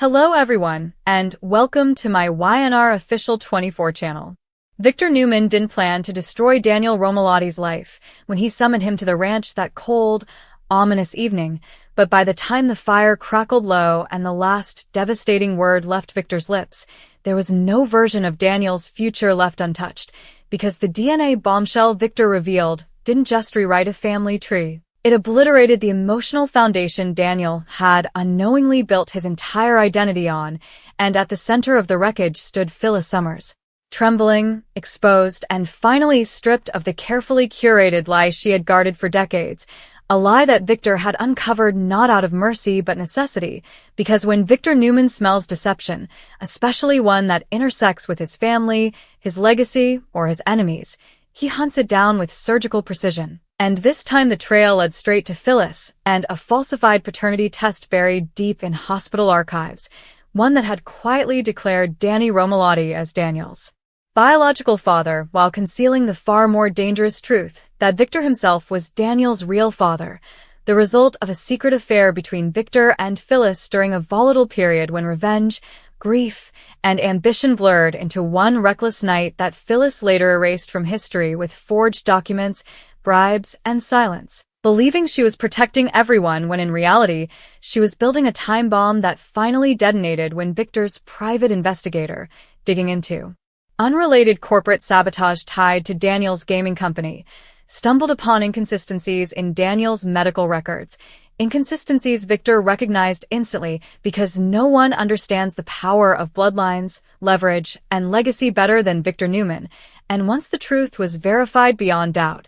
Hello everyone, and welcome to my YNR Official 24 channel. Victor Newman didn't plan to destroy Daniel Romalotti's life when he summoned him to the ranch that cold, ominous evening, but by the time the fire crackled low and the last devastating word left Victor's lips, there was no version of Daniel's future left untouched, because the DNA bombshell Victor revealed didn't just rewrite a family tree. It obliterated the emotional foundation Daniel had unknowingly built his entire identity on, and at the center of the wreckage stood Phyllis Summers. Trembling, exposed, and finally stripped of the carefully curated lie she had guarded for decades, a lie that Victor had uncovered not out of mercy but necessity, because when Victor Newman smells deception, especially one that intersects with his family, his legacy, or his enemies, he hunts it down with surgical precision. And this time the trail led straight to Phyllis and a falsified paternity test buried deep in hospital archives, one that had quietly declared Danny Romalotti as Daniel's biological father while concealing the far more dangerous truth that Victor himself was Daniel's real father, the result of a secret affair between Victor and Phyllis during a volatile period when revenge, grief, and ambition blurred into one reckless night that Phyllis later erased from history with forged documents, bribes, and silence, believing she was protecting everyone when in reality, she was building a time bomb that finally detonated when Victor's private investigator, digging into unrelated corporate sabotage tied to Daniel's gaming company, stumbled upon inconsistencies in Daniel's medical records, inconsistencies Victor recognized instantly because no one understands the power of bloodlines, leverage, and legacy better than Victor Newman, and once the truth was verified beyond doubt,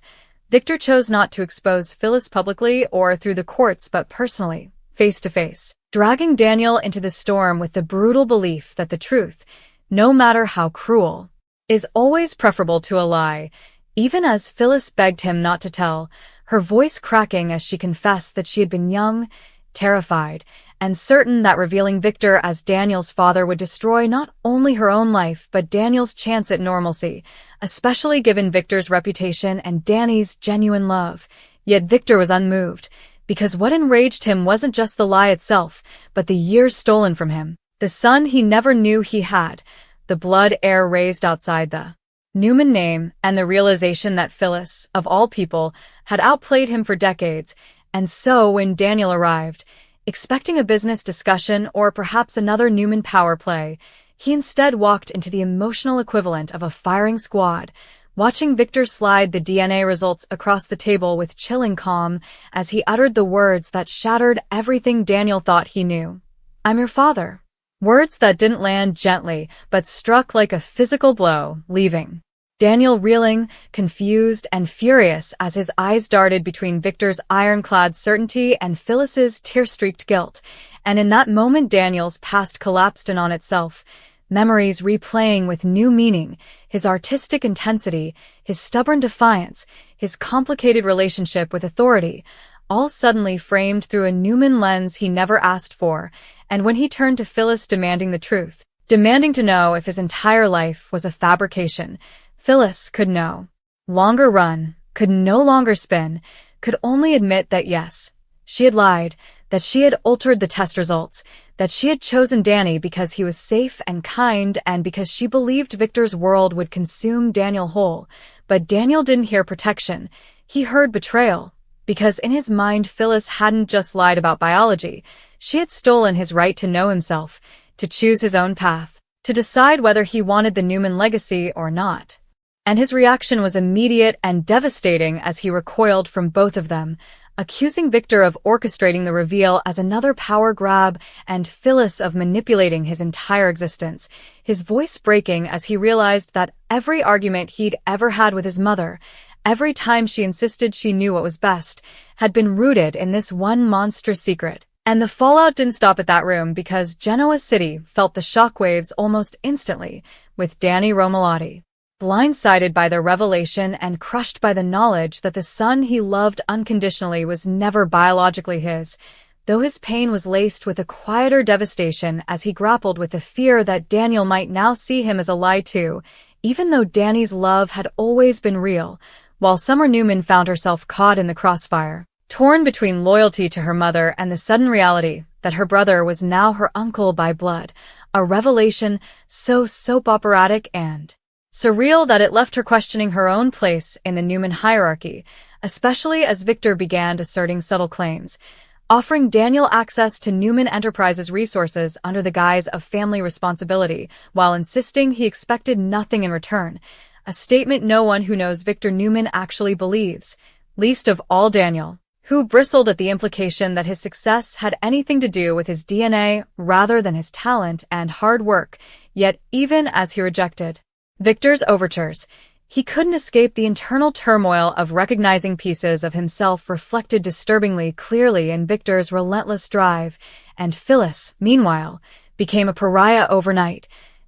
Victor chose not to expose Phyllis publicly or through the courts but personally, face-to-face, dragging Daniel into the storm with the brutal belief that the truth, no matter how cruel, is always preferable to a lie, even as Phyllis begged him not to tell, her voice cracking as she confessed that she had been young, terrified, and certain that revealing Victor as Daniel's father would destroy not only her own life but Daniel's chance at normalcy, especially given Victor's reputation and Danny's genuine love. Yet Victor was unmoved, because what enraged him wasn't just the lie itself, but the years stolen from him, the son he never knew he had, the blood heir raised outside the Newman name, and the realization that Phyllis, of all people, had outplayed him for decades. And so when Daniel arrived, expecting a business discussion or perhaps another Newman power play, he instead walked into the emotional equivalent of a firing squad, watching Victor slide the DNA results across the table with chilling calm as he uttered the words that shattered everything Daniel thought he knew. "I'm your father." Words that didn't land gently, but struck like a physical blow, leaving Daniel reeling, confused, and furious as his eyes darted between Victor's ironclad certainty and Phyllis's tear-streaked guilt. And in that moment Daniel's past collapsed in on itself, memories replaying with new meaning, his artistic intensity, his stubborn defiance, his complicated relationship with authority, all suddenly framed through a Newman lens he never asked for. And when he turned to Phyllis demanding the truth, demanding to know if his entire life was a fabrication, Phyllis could no longer run, could no longer spin, could only admit that yes, she had lied, that she had altered the test results, that she had chosen Danny because he was safe and kind and because she believed Victor's world would consume Daniel whole. But Daniel didn't hear protection, he heard betrayal, because in his mind Phyllis hadn't just lied about biology, she had stolen his right to know himself, to choose his own path, to decide whether he wanted the Newman legacy or not. And his reaction was immediate and devastating as he recoiled from both of them, accusing Victor of orchestrating the reveal as another power grab and Phyllis of manipulating his entire existence, his voice breaking as he realized that every argument he'd ever had with his mother, every time she insisted she knew what was best, had been rooted in this one monstrous secret. And the fallout didn't stop at that room because Genoa City felt the shockwaves almost instantly, with Danny Romalotti blindsided by the revelation and crushed by the knowledge that the son he loved unconditionally was never biologically his, though his pain was laced with a quieter devastation as he grappled with the fear that Daniel might now see him as a lie too, even though Danny's love had always been real, while Summer Newman found herself caught in the crossfire, torn between loyalty to her mother and the sudden reality that her brother was now her uncle by blood, a revelation so soap operatic and surreal that it left her questioning her own place in the Newman hierarchy, especially as Victor began asserting subtle claims, offering Daniel access to Newman Enterprises resources under the guise of family responsibility, while insisting he expected nothing in return, a statement no one who knows Victor Newman actually believes, least of all Daniel, who bristled at the implication that his success had anything to do with his DNA rather than his talent and hard work, yet even as he rejected Victor's overtures, he couldn't escape the internal turmoil of recognizing pieces of himself reflected disturbingly clearly in Victor's relentless drive, and Phyllis, meanwhile, became a pariah overnight,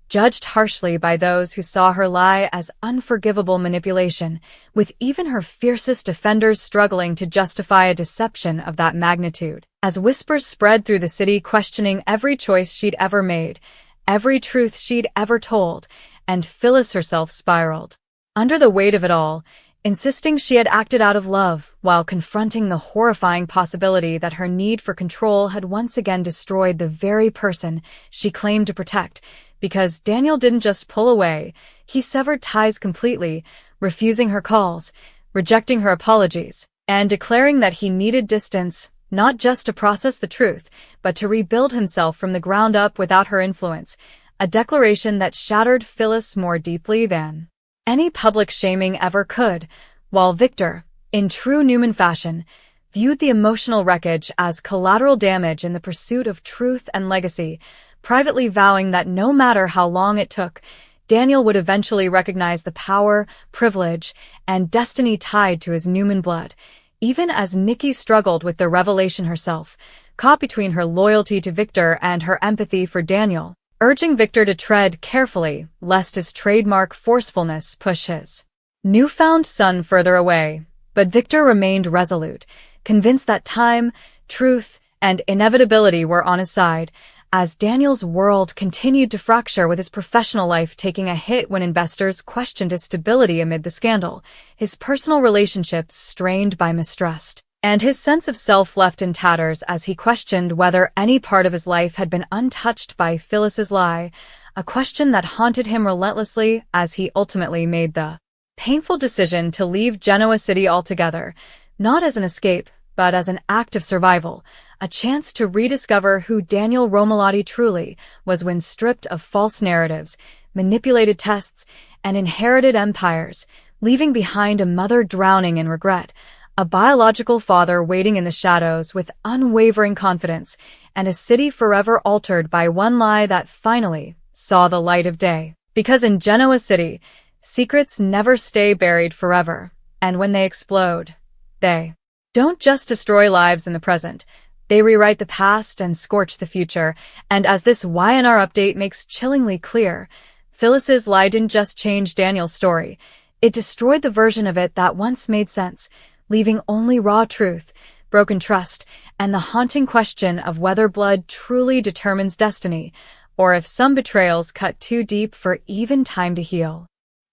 judged harshly by those who saw her lie as unforgivable manipulation, with even her fiercest defenders struggling to justify a deception of that magnitude. As whispers spread through the city questioning every choice she'd ever made, every truth she'd ever told, and Phyllis herself spiraled under the weight of it all, insisting she had acted out of love while confronting the horrifying possibility that her need for control had once again destroyed the very person she claimed to protect, because Daniel didn't just pull away, he severed ties completely, refusing her calls, rejecting her apologies, and declaring that he needed distance, not just to process the truth, but to rebuild himself from the ground up without her influence, a declaration that shattered Phyllis more deeply than any public shaming ever could, while Victor, in true Newman fashion, viewed the emotional wreckage as collateral damage in the pursuit of truth and legacy, privately vowing that no matter how long it took, Daniel would eventually recognize the power, privilege, and destiny tied to his Newman blood, even as Nikki struggled with the revelation herself, caught between her loyalty to Victor and her empathy for Daniel, urging Victor to tread carefully lest his trademark forcefulness push his newfound son further away. But Victor remained resolute, convinced that time, truth, and inevitability were on his side, as Daniel's world continued to fracture with his professional life taking a hit when investors questioned his stability amid the scandal, his personal relationships strained by mistrust, and his sense of self left in tatters as he questioned whether any part of his life had been untouched by Phyllis's lie, a question that haunted him relentlessly as he ultimately made the painful decision to leave Genoa City altogether, not as an escape, but as an act of survival, a chance to rediscover who Daniel Romalotti truly was when stripped of false narratives, manipulated tests, and inherited empires, leaving behind a mother drowning in regret, a biological father waiting in the shadows with unwavering confidence, and a city forever altered by one lie that finally saw the light of day. Because in Genoa City, secrets never stay buried forever, and when they explode, they don't just destroy lives in the present, they rewrite the past and scorch the future, and as this YNR update makes chillingly clear, Phyllis's lie didn't just change Daniel's story, it destroyed the version of it that once made sense, leaving only raw truth, broken trust, and the haunting question of whether blood truly determines destiny, or if some betrayals cut too deep for even time to heal.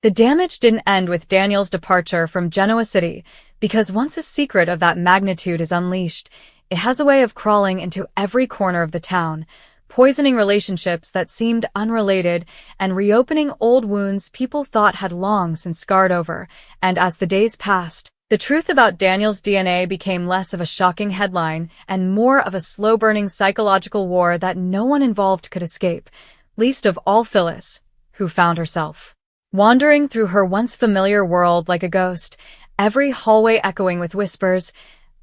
The damage didn't end with Daniel's departure from Genoa City, because once a secret of that magnitude is unleashed, it has a way of crawling into every corner of the town, poisoning relationships that seemed unrelated and reopening old wounds people thought had long since scarred over, and as the days passed, the truth about Daniel's DNA became less of a shocking headline and more of a slow-burning psychological war that no one involved could escape, least of all Phyllis, who found herself wandering through her once familiar world like a ghost, every hallway echoing with whispers,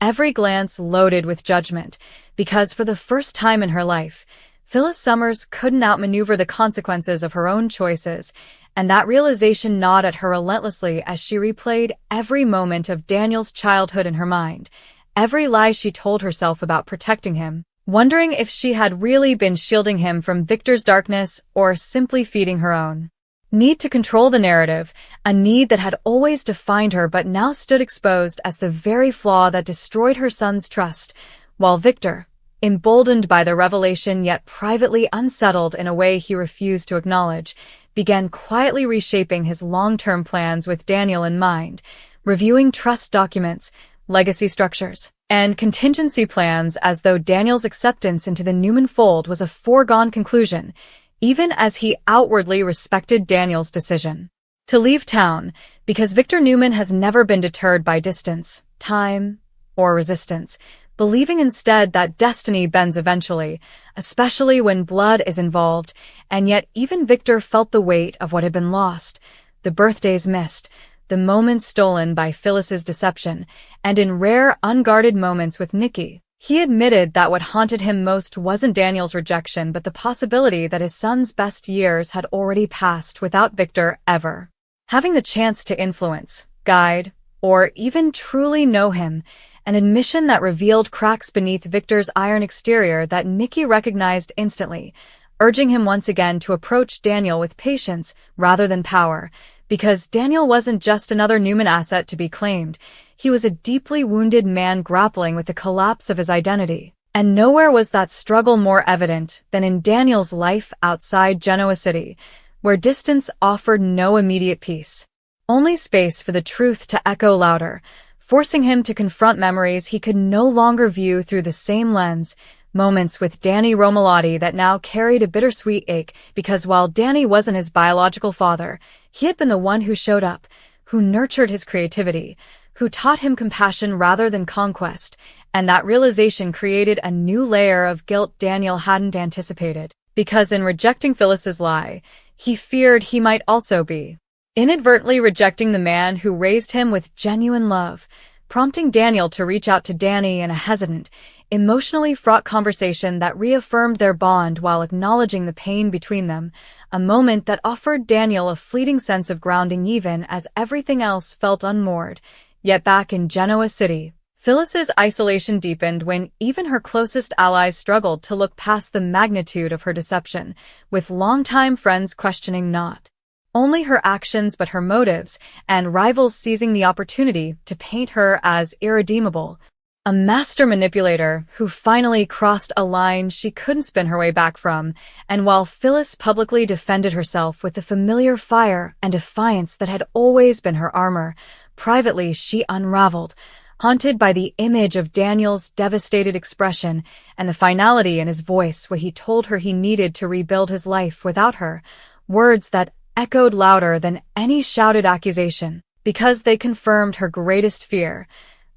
every glance loaded with judgment, because for the first time in her life, Phyllis Summers couldn't outmaneuver the consequences of her own choices, and that realization gnawed at her relentlessly as she replayed every moment of Daniel's childhood in her mind, every lie she told herself about protecting him, wondering if she had really been shielding him from Victor's darkness or simply feeding her own need to control the narrative, a need that had always defined her but now stood exposed as the very flaw that destroyed her son's trust, while Victor, emboldened by the revelation yet privately unsettled in a way he refused to acknowledge, began quietly reshaping his long-term plans with Daniel in mind, reviewing trust documents, legacy structures, and contingency plans as though Daniel's acceptance into the Newman fold was a foregone conclusion, even as he outwardly respected Daniel's decision to leave town, because Victor Newman has never been deterred by distance, time, or resistance, believing instead that destiny bends eventually, especially when blood is involved, and yet even Victor felt the weight of what had been lost, the birthdays missed, the moments stolen by Phyllis's deception, and in rare, unguarded moments with Nikki. He admitted that what haunted him most wasn't Daniel's rejection but the possibility that his son's best years had already passed without Victor ever having the chance to influence, guide, or even truly know him, an admission that revealed cracks beneath Victor's iron exterior that Nikki recognized instantly, urging him once again to approach Daniel with patience rather than power, because Daniel wasn't just another Newman asset to be claimed. He was a deeply wounded man grappling with the collapse of his identity. And nowhere was that struggle more evident than in Daniel's life outside Genoa City, where distance offered no immediate peace. Only space for the truth to echo louder, forcing him to confront memories he could no longer view through the same lens, moments with Danny Romalotti that now carried a bittersweet ache because while Danny wasn't his biological father, he had been the one who showed up, who nurtured his creativity, who taught him compassion rather than conquest, and that realization created a new layer of guilt Daniel hadn't anticipated, because in rejecting Phyllis's lie, he feared he might also be inadvertently rejecting the man who raised him with genuine love, prompting Daniel to reach out to Danny in a hesitant, emotionally fraught conversation that reaffirmed their bond while acknowledging the pain between them, a moment that offered Daniel a fleeting sense of grounding even as everything else felt unmoored. Yet back in Genoa City, Phyllis's isolation deepened when even her closest allies struggled to look past the magnitude of her deception, with longtime friends questioning not only her actions but her motives, and rivals seizing the opportunity to paint her as irredeemable, a master manipulator who finally crossed a line she couldn't spin her way back from. And while Phyllis publicly defended herself with the familiar fire and defiance that had always been her armor, privately she unraveled, haunted by the image of Daniel's devastated expression and the finality in his voice when he told her he needed to rebuild his life without her, words that echoed louder than any shouted accusation, because they confirmed her greatest fear,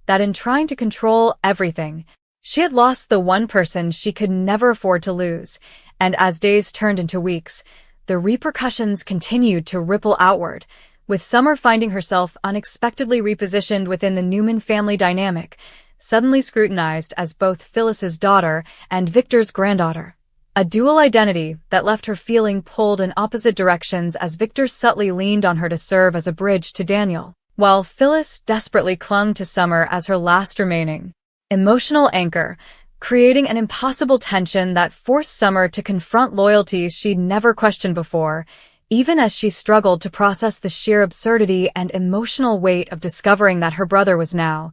that in trying to control everything, she had lost the one person she could never afford to lose. And as days turned into weeks, the repercussions continued to ripple outward, with Summer finding herself unexpectedly repositioned within the Newman family dynamic, suddenly scrutinized as both Phyllis's daughter and Victor's granddaughter. A dual identity that left her feeling pulled in opposite directions as Victor subtly leaned on her to serve as a bridge to Daniel, while Phyllis desperately clung to Summer as her last remaining emotional anchor, creating an impossible tension that forced Summer to confront loyalties she'd never questioned before, even as she struggled to process the sheer absurdity and emotional weight of discovering that her brother was now,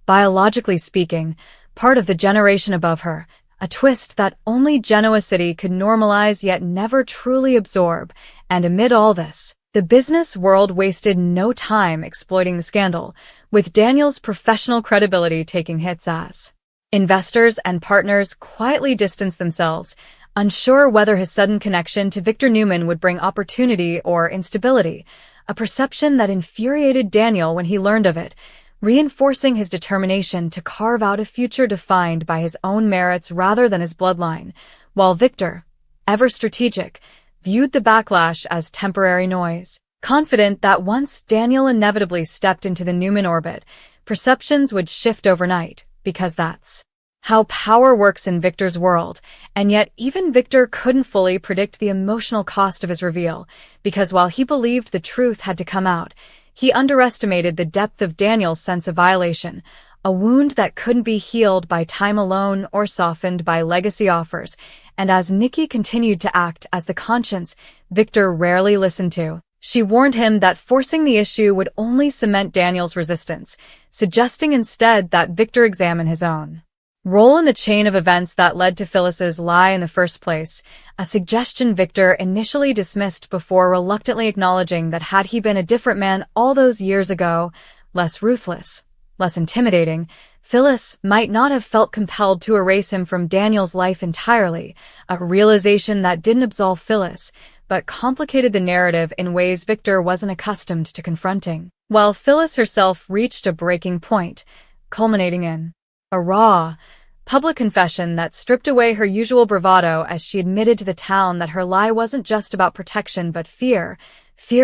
biologically speaking, part of the generation above her, a twist that only Genoa City could normalize yet never truly absorb. And amid all this, the business world wasted no time exploiting the scandal, with Daniel's professional credibility taking hits as investors and partners quietly distanced themselves, unsure whether his sudden connection to Victor Newman would bring opportunity or instability, a perception that infuriated Daniel when he learned of it, reinforcing his determination to carve out a future defined by his own merits rather than his bloodline, while Victor, ever strategic, viewed the backlash as temporary noise, confident that once Daniel inevitably stepped into the Newman orbit, perceptions would shift overnight, because that's how power works in Victor's world. And yet even Victor couldn't fully predict the emotional cost of his reveal, because while he believed the truth had to come out, he underestimated the depth of Daniel's sense of violation, a wound that couldn't be healed by time alone or softened by legacy offers. And as Nikki continued to act as the conscience Victor rarely listened to, she warned him that forcing the issue would only cement Daniel's resistance, suggesting instead that Victor examine his own role in the chain of events that led to Phyllis's lie in the first place, a suggestion Victor initially dismissed before reluctantly acknowledging that had he been a different man all those years ago, less ruthless, less intimidating, Phyllis might not have felt compelled to erase him from Daniel's life entirely, a realization that didn't absolve Phyllis, but complicated the narrative in ways Victor wasn't accustomed to confronting. While Phyllis herself reached a breaking point, culminating in a raw, public confession that stripped away her usual bravado as she admitted to the town that her lie wasn't just about protection but fear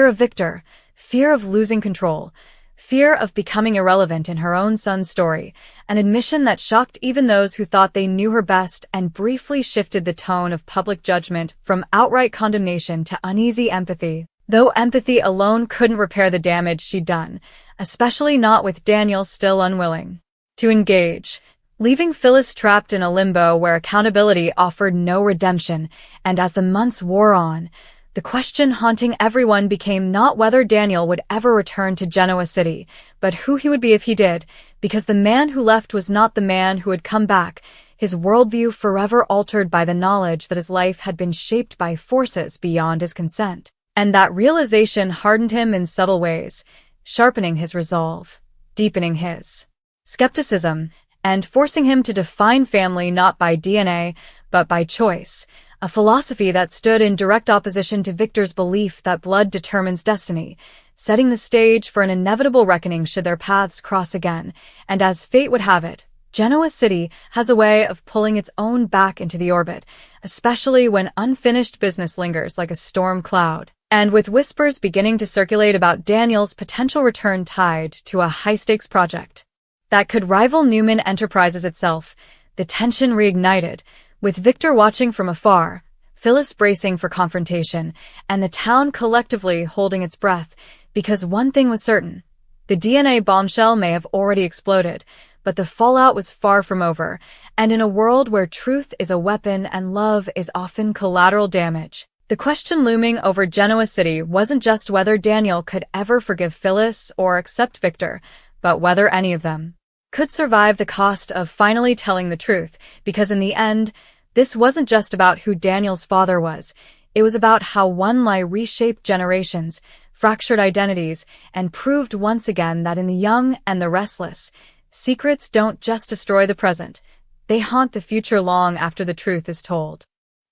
of Victor, fear of losing control, fear of becoming irrelevant in her own son's story, an admission that shocked even those who thought they knew her best and briefly shifted the tone of public judgment from outright condemnation to uneasy empathy. Though empathy alone couldn't repair the damage she'd done, especially not with Daniel still unwilling to engage, leaving Phyllis trapped in a limbo where accountability offered no redemption. And as the months wore on, the question haunting everyone became not whether Daniel would ever return to Genoa City, but who he would be if he did, because the man who left was not the man who had come back, his worldview forever altered by the knowledge that his life had been shaped by forces beyond his consent. And that realization hardened him in subtle ways, sharpening his resolve, deepening his skepticism, and forcing him to define family not by DNA, but by choice, a philosophy that stood in direct opposition to Victor's belief that blood determines destiny, setting the stage for an inevitable reckoning should their paths cross again. And as fate would have it, Genoa City has a way of pulling its own back into the orbit, especially when unfinished business lingers like a storm cloud. And with whispers beginning to circulate about Daniel's potential return tied to a high-stakes project that could rival Newman Enterprises itself, the tension reignited, with Victor watching from afar, Phyllis bracing for confrontation, and the town collectively holding its breath, because one thing was certain. The DNA bombshell may have already exploded, but the fallout was far from over, and in a world where truth is a weapon and love is often collateral damage, the question looming over Genoa City wasn't just whether Daniel could ever forgive Phyllis or accept Victor, but whether any of them could survive the cost of finally telling the truth, because in the end, this wasn't just about who Daniel's father was. It was about how one lie reshaped generations, fractured identities, and proved once again that in the young and the restless, secrets don't just destroy the present. They haunt the future long after the truth is told.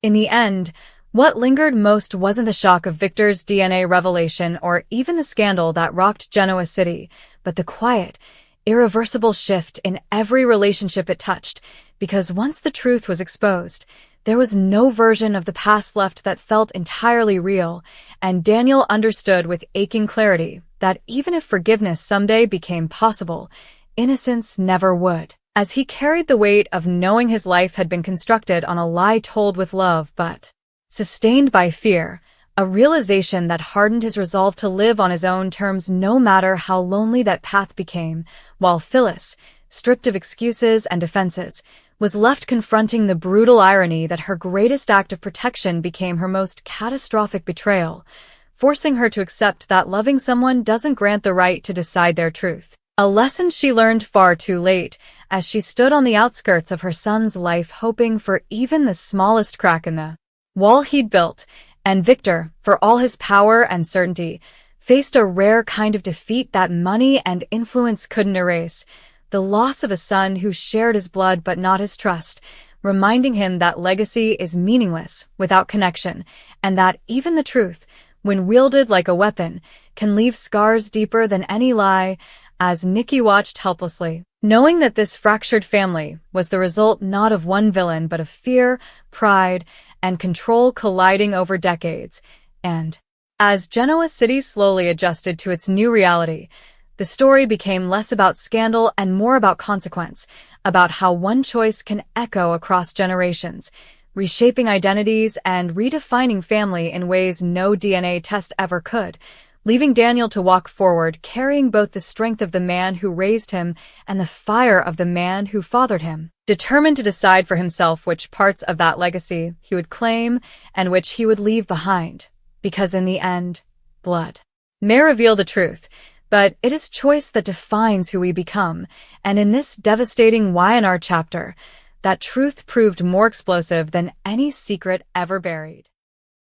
In the end, what lingered most wasn't the shock of Victor's DNA revelation or even the scandal that rocked Genoa City, but the quiet, irreversible shift in every relationship it touched, because once the truth was exposed, there was no version of the past left that felt entirely real, and Daniel understood with aching clarity that even if forgiveness someday became possible, innocence never would, as he carried the weight of knowing his life had been constructed on a lie told with love but sustained by fear, a realization that hardened his resolve to live on his own terms no matter how lonely that path became, while Phyllis, stripped of excuses and defenses, was left confronting the brutal irony that her greatest act of protection became her most catastrophic betrayal, forcing her to accept that loving someone doesn't grant the right to decide their truth. A lesson she learned far too late, as she stood on the outskirts of her son's life hoping for even the smallest crack in the wall he'd built. And Victor, for all his power and certainty, faced a rare kind of defeat that money and influence couldn't erase, the loss of a son who shared his blood but not his trust, reminding him that legacy is meaningless without connection, and that even the truth, when wielded like a weapon, can leave scars deeper than any lie. As Nikki watched helplessly, knowing that this fractured family was the result not of one villain but of fear, pride, and control colliding over decades, and as Genoa City slowly adjusted to its new reality, the story became less about scandal and more about consequence, about how one choice can echo across generations, reshaping identities and redefining family in ways no DNA test ever could, leaving Daniel to walk forward carrying both the strength of the man who raised him and the fire of the man who fathered him, determined to decide for himself which parts of that legacy he would claim and which he would leave behind, because in the end, blood may reveal the truth, but it is choice that defines who we become, and in this devastating Y&R chapter, that truth proved more explosive than any secret ever buried.